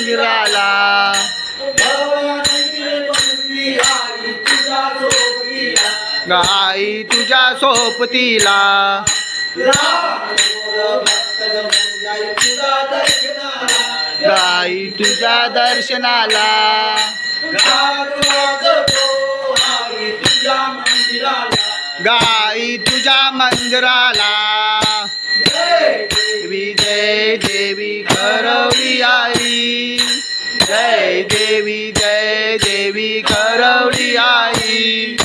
मंदिराला गाई तुझ्या सोबतीला गाई तुझ्या दर्शनाला गाई तुझ्या मंदिराला देवी जय देवी करवली आई जय देवी करवली आई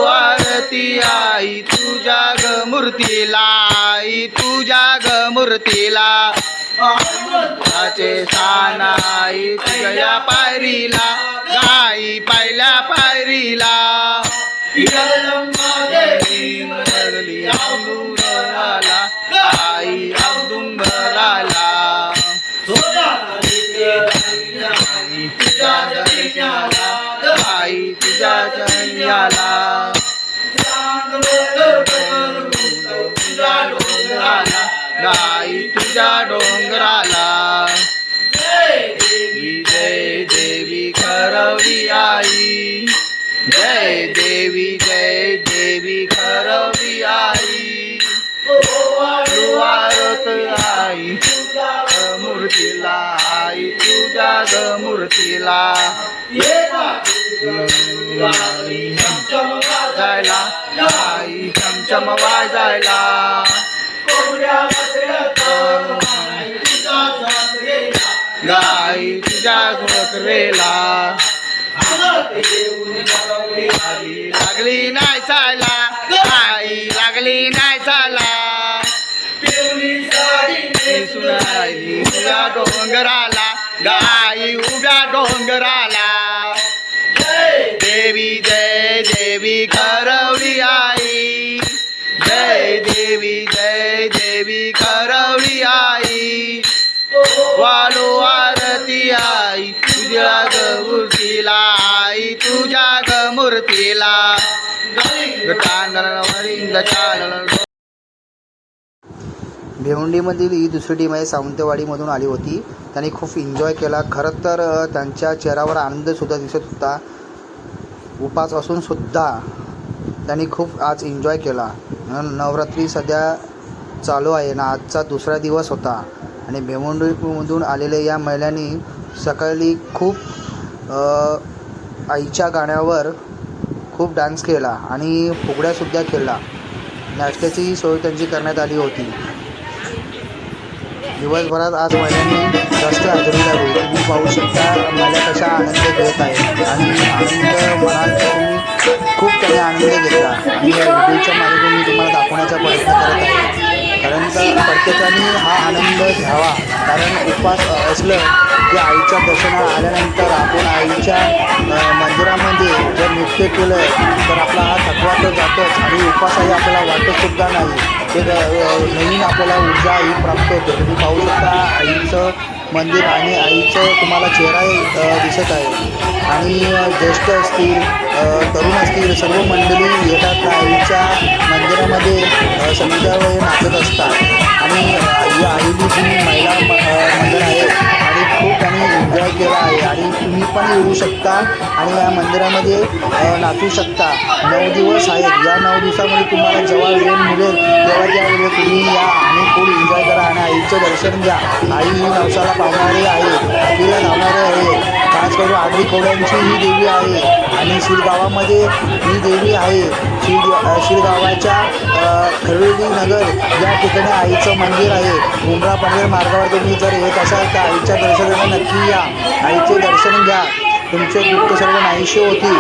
आरती आई तुझ्या ग मूर्तीला आई तुझ्या ग मूर्तीला स्थान आई तुझ्या पायरीला गाई पहिल्या पायरीला औदुंबराला आई औदुंबराला आई तुझ्या जन्याला गाई तुझ्या डोंगराला जय देवी करवली आई जय देवी करवली आई आरत आई मूर्तीला आई तुझ्या ग मूर्तीला वाजायला आई चमचम वाजायला गाई तुझ्या घोकरेला लागली नाचायला गाई लागली नाचायला सुनाई उभ्या डोंगराला गाई उभ्या डोंगराला जय देवी करवली आई जय देवी करवली आई वालो आरती आई तुझ्या ग मूर्तीला आई तुझ्या ग मूर्तीला भिवंडीमधील ही दुसरी टीम आहे सावंतवाडीमधून आली होती. त्यांनी खूप एन्जॉय केला. खरं तर त्यांच्या चेहऱ्यावर आनंदसुद्धा दिसत होता. उपास असून सुद्धा त्यांनी खूप आज एन्जॉय केला. नवरात्री सध्या चालू आहे ना, आजचा दुसरा दिवस होता आणि भिवंडीमधून आलेल्या या महिलांनी सकाळी खूप आईच्या गाण्यावर खूप डान्स केला आणि फुगड्यासुद्धा केला. नाश्त्याची सोय त्यांची करण्यात आली होती. दिवसभरात आज महिलांनी जास्त हजेरी लावली. तुम्ही पाहू शकता महिला कशा आनंद घेत आहेत आणि आनंद म्हणाल तर तुम्ही खूप त्याने आनंद घेतला आणि या व्हिडिओच्या माध्यमातून मी तुम्हाला दाखवण्याचा प्रयत्न करत आहे. कारण प्रत्येकाने हा आनंद घ्यावा. कारण उपवास असलं की आईच्या दर्शनाला आल्यानंतर आपण आईच्या मंदिरामध्ये जर नृत्य केलं तर आपला हा थकवा तर जातोच आणि उपवासही आपल्याला वाटतसुद्धा नाही. ते नवीन आपल्याला ऊर्जा ही प्राप्त होते. तुम्ही पाहू शकता आईचं मंदिर आणि आईचं तुम्हाला चेहरा दिसत आहे आणि ज्येष्ठ असतील तरुण असतील सर्व मंडळी येतात आईच्या मंदिरामध्ये संगीतावर नाचत असतात आणि ही आईली जी महिला मंदिर आहे आणि खूप त्यांनी एन्जॉय केला आहे आणि तुम्ही पण येऊ शकता आणि या मंदिरामध्ये नाचू शकता. 9 दिवस आहेत. या 9 दिवसामध्ये तुम्हाला जेव्हा वेळ मिळेल तेव्हा त्या वेळेला तुम्ही या आणि खूप एन्जॉय करा आणि आईचं दर्शन घ्या. आई ही नवसाला पावणारी आहे, आपल्याला धावणारी आहे. खास करून आगरी कोळ्यांची ही देवी आहे आणि शिरगावामध्ये ही देवी आहे. शिरगावाच्या खरवली नगर या ठिकाणी आईचं मंदिर आहे. मुंब्रा पनवेल मार्गावर तुम्ही जर येत असाल तर आईच्या दर्शनाला नक्की या. आईचे दर्शन घ्या. तुमचे दुःख सर्व नाहीसे होतील.